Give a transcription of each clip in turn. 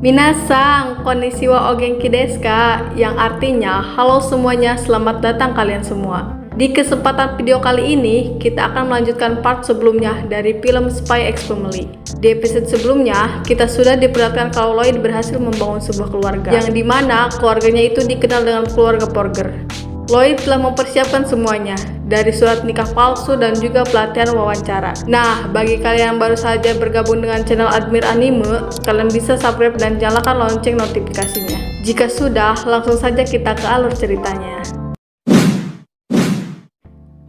Minasang, konnichiwa o genki desu ka? Yang artinya, halo semuanya, selamat datang kalian semua. Di kesempatan video kali ini, kita akan melanjutkan part sebelumnya dari film Spy X Family. Di episode sebelumnya, kita sudah diperlihatkan kalau Lloyd berhasil membangun sebuah keluarga, yang dimana keluarganya itu dikenal dengan keluarga Porger. Lloyd telah mempersiapkan semuanya, dari surat nikah palsu dan juga pelatihan wawancara. Nah, bagi kalian yang baru saja bergabung dengan channel Admir Anime, kalian bisa subscribe dan nyalakan lonceng notifikasinya. Jika sudah, langsung saja kita ke alur ceritanya.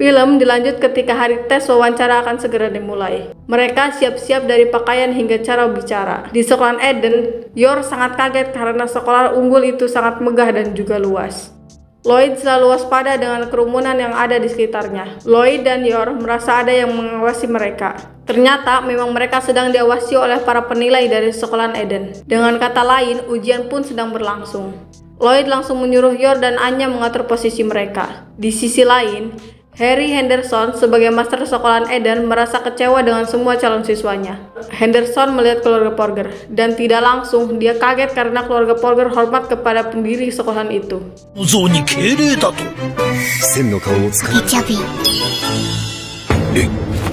Film dilanjut ketika hari tes wawancara akan segera dimulai. Mereka siap-siap dari pakaian hingga cara bicara. Di sekolah Eden, Yor sangat kaget karena sekolah unggul itu sangat megah dan juga luas. Lloyd selalu waspada dengan kerumunan yang ada di sekitarnya. Lloyd dan Yor merasa ada yang mengawasi mereka. Ternyata memang mereka sedang diawasi oleh para penilai dari sekolah Eden. Dengan kata lain, ujian pun sedang berlangsung. Lloyd langsung menyuruh Yor dan Anya mengatur posisi mereka. Di sisi lain, Harry Henderson sebagai master sekolah Eden merasa kecewa dengan semua calon siswanya. Henderson melihat keluarga Porger dan tidak langsung dia kaget karena keluarga Porger hormat kepada pendiri sekolah itu.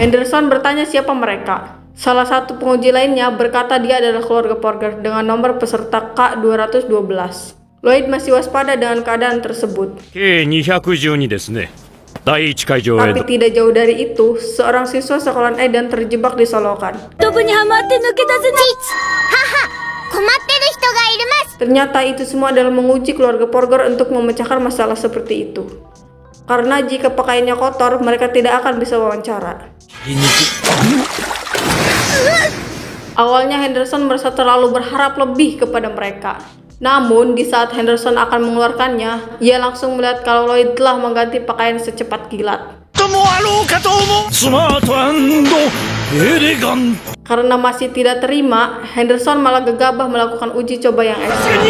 Henderson bertanya siapa mereka. Salah satu penguji lainnya berkata dia adalah keluarga Porger dengan nomor peserta K212. Lloyd masih waspada dengan keadaan tersebut. K212 desu ne. Tapi tidak jauh dari itu, seorang siswa sekolah Eden terjebak di solokan. Ternyata itu semua adalah menguji keluarga Porger untuk memecahkan masalah seperti itu. Karena jika pakaiannya kotor, mereka tidak akan bisa wawancara. Awalnya Henderson merasa terlalu berharap lebih kepada mereka. Namun, di saat Henderson akan mengeluarkannya, ia langsung melihat kalau Lloyd telah mengganti pakaian secepat kilat. Karena masih tidak terima, Henderson malah gegabah melakukan uji coba yang ekstrim.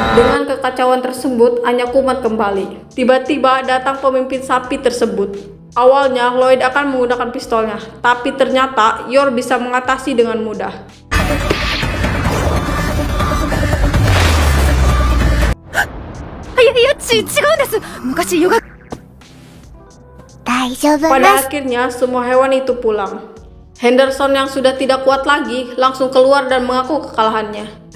Dengan kekacauan tersebut, Anya kumat kembali. Tiba-tiba datang pemimpin sapi tersebut. Awalnya Lloyd akan menggunakan pistolnya, tapi ternyata Yor bisa mengatasi dengan mudah. Pada akhirnya semua hewan itu pulang. Henderson yang sudah tidak kuat lagi langsung keluar dan mengaku kekalahannya.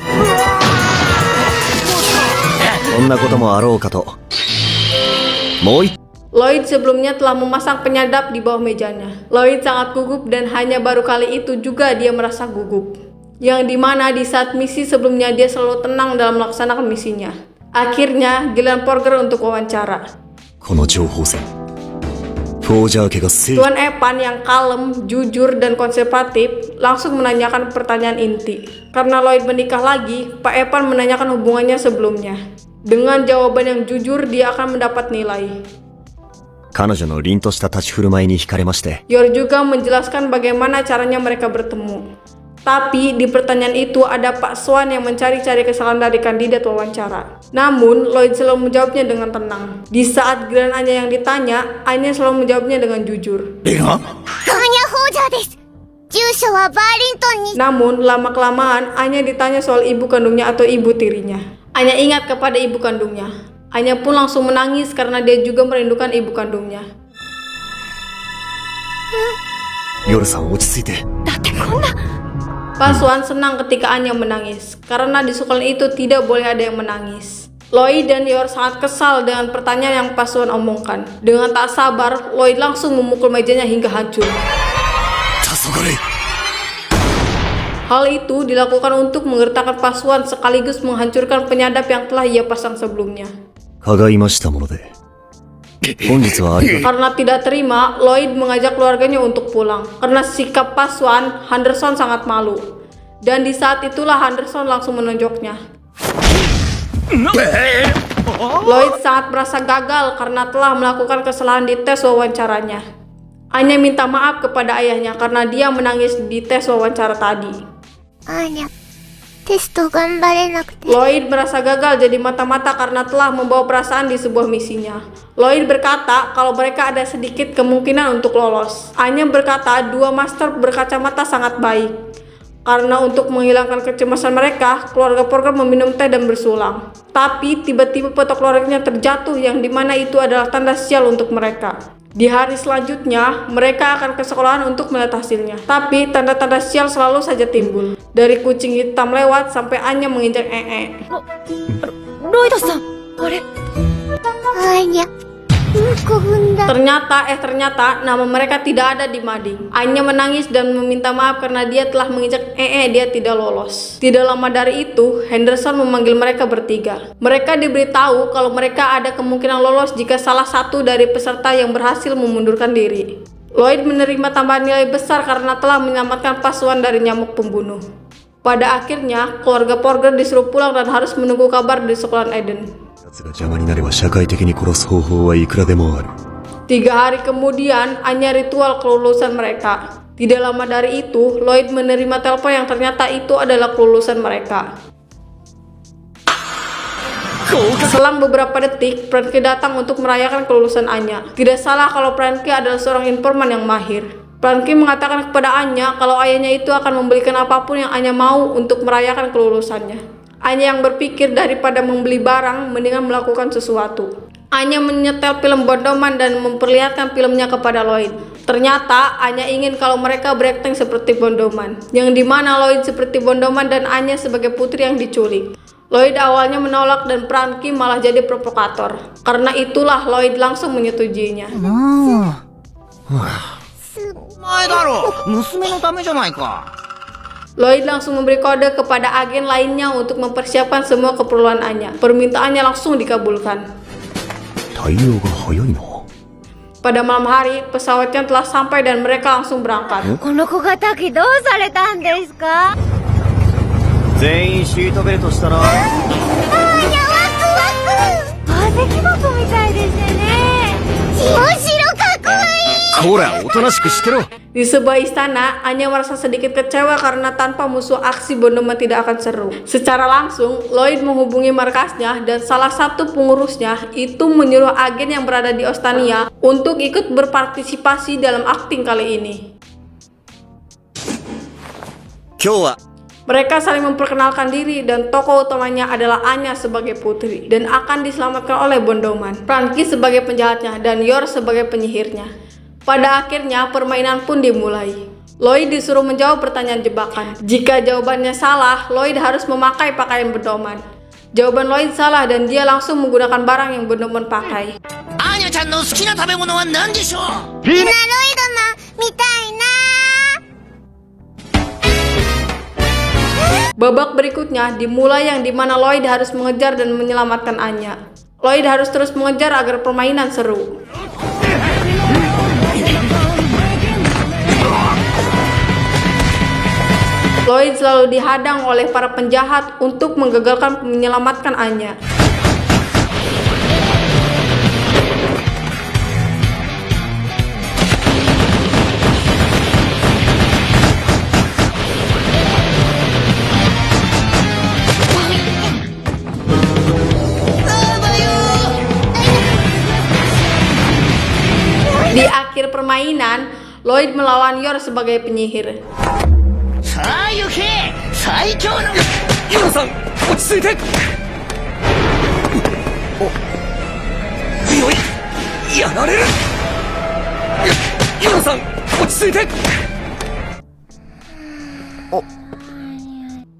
Lloyd sebelumnya telah memasang penyadap di bawah mejanya. Lloyd sangat gugup dan hanya baru kali itu juga dia merasa gugup. Yang dimana di saat misi sebelumnya dia selalu tenang dalam melaksanakan misinya. Akhirnya giliran Porger untuk wawancara. Tuan Epan yang kalem, jujur, dan konservatif langsung menanyakan pertanyaan inti. Karena Lloyd menikah lagi, Pak Epan menanyakan hubungannya sebelumnya. Dengan jawaban yang jujur, dia akan mendapat nilai. Yor juga menjelaskan bagaimana caranya mereka bertemu. Tapi di pertanyaan itu ada Pak Swan yang mencari-cari kesalahan dari kandidat wawancara. Namun, Lloyd selalu menjawabnya dengan tenang. Di saat giliran Anya yang ditanya, Anya selalu menjawabnya dengan jujur. Namun, lama-kelamaan Anya ditanya soal ibu kandungnya atau ibu tirinya. Anya ingat kepada ibu kandungnya. Anya pun langsung menangis karena dia juga merindukan ibu kandungnya. Pak Swan senang ketika Anya menangis, karena di sekolah itu tidak boleh ada yang menangis. Lloyd dan Yor sangat kesal dengan pertanyaan yang Pak Swan omongkan. Dengan tak sabar, Lloyd langsung memukul mejanya hingga hancur. Hal itu dilakukan untuk menggertakkan Pak Swan sekaligus menghancurkan penyadap yang telah ia pasang sebelumnya. Karena tidak terima, Lloyd mengajak keluarganya untuk pulang. Karena sikap Pak Swan, Henderson sangat malu. Dan di saat itulah Henderson langsung menonjoknya. Lloyd sangat merasa gagal karena telah melakukan kesalahan di tes wawancaranya. Anya minta maaf kepada ayahnya karena dia menangis di tes wawancara tadi. テスト頑張れなくて。 Lloyd merasa gagal jadi mata-mata karena telah membawa perasaan di sebuah misinya. Lloyd berkata kalau mereka ada sedikit kemungkinan untuk lolos. Anya berkata dua master berkacamata sangat baik. Karena untuk menghilangkan kecemasan mereka, keluarga program meminum teh dan bersulang. Tapi tiba-tiba foto keluarganya terjatuh yang dimana itu adalah tanda sial untuk mereka. Di hari selanjutnya, mereka akan ke sekolahan untuk melihat hasilnya. Tapi tanda-tanda sial selalu saja timbul. Dari kucing hitam lewat sampai Anya menginjak ee. ロイドさん、あれ。あいや、うんこ踏んだ。 Ternyata nama mereka tidak ada di mading. Anya menangis dan meminta maaf karena dia telah menginjak dia tidak lolos. Tidak lama dari itu, Henderson memanggil mereka bertiga. Mereka diberitahu kalau mereka ada kemungkinan lolos jika salah satu dari peserta yang berhasil memundurkan diri. Lloyd menerima tambahan nilai besar karena telah menyelamatkan pasukan dari nyamuk pembunuh. Pada akhirnya, keluarga Porger disuruh pulang dan harus menunggu kabar di sekolahan Eden. 奴が邪魔になれば社会的に殺す方法はいくらでもある。 3 hari kemudian, Anya ritual kelulusan mereka. Tidak lama dari itu, Lloyd menerima telepon yang ternyata itu adalah kelulusan mereka. Selang beberapa detik, Frankie datang untuk merayakan kelulusan Anya. Tidak salah kalau Frankie adalah seorang informan yang mahir. Frankie mengatakan kepada Anya kalau ayahnya itu akan membelikan apapun yang Anya mau untuk merayakan kelulusannya. Anya yang berpikir daripada membeli barang, mendingan melakukan sesuatu. Anya menyetel film Bondoman dan memperlihatkan filmnya kepada Lloyd. Ternyata Anya ingin kalau mereka berakting seperti Bondoman, yang dimana Lloyd seperti Bondoman dan Anya sebagai putri yang diculik. Lloyd awalnya menolak dan Frankie malah jadi provokator. Karena itulah Lloyd langsung menyetujuinya. 前だろ娘のためじゃないか Lloyd langsung memberi kode kepada agen lainnya untuk mempersiapkan semua keperluan Anya. Permintaannya langsung dikabulkan. 対応が早いな。 Pada malam hari, pesawatnya telah sampai dan mereka langsung berangkat. この小型機どうされたんですか？全員シートベルトしたなあー、いや、ワクワク。宝石箱みたいですね。面白かっこいい。こら、おとなしくしてろ。 Di sebuah istana, Anya merasa sedikit kecewa karena tanpa musuh aksi Bondoman tidak akan seru. Secara langsung, Lloyd menghubungi markasnya dan salah satu pengurusnya itu menyuruh agen yang berada di Ostania untuk ikut berpartisipasi dalam akting kali ini. 今日は Mereka saling memperkenalkan diri dan tokoh utamanya adalah Anya sebagai putri dan akan diselamatkan oleh Bondoman, Frankie sebagai penjahatnya, dan Yor sebagai penyihirnya. Pada akhirnya permainan pun dimulai. Lloyd disuruh menjawab pertanyaan jebakan. Jika jawabannya salah, Lloyd harus memakai pakaian Bondoman. Jawaban Lloyd salah dan dia langsung menggunakan barang yang Bondoman pakai. アーニャちゃんの好きな食べ物は何でしょうロイドマン見たいな。 Babak berikutnya dimulai yang dimana Lloyd harus mengejar dan menyelamatkan Anya. Lloyd harus terus mengejar agar permainan seru. Lloyd selalu dihadang oleh para penjahat untuk menggagalkan menyelamatkan Anya. Di akhir permainan, Lloyd melawan Yor sebagai penyihir. さあ行け最強のユナさん、落ち着いて。よい、やられる。ユナさん、落ち着いて。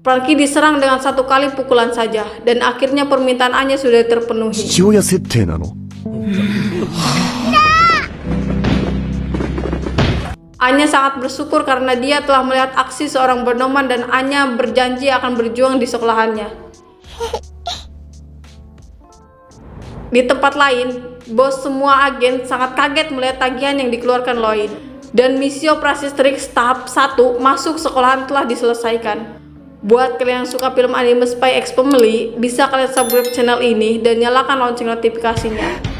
Frankie diserang dengan satu kali pukulan saja, dan akhirnya permintaan Anya sudah terpenuhi. 父親設定なの？ Anya sangat bersyukur karena dia telah melihat aksi seorang Bondoman dan Anya berjanji akan berjuang di sekolahannya. Di tempat lain, bos semua agen sangat kaget melihat tagihan yang dikeluarkan Lloyd. Dan misi operasi Strix tahap 1 masuk sekolahan telah diselesaikan. Buat kalian yang suka film anime Spy X Family, bisa kalian subscribe channel ini dan nyalakan lonceng notifikasinya.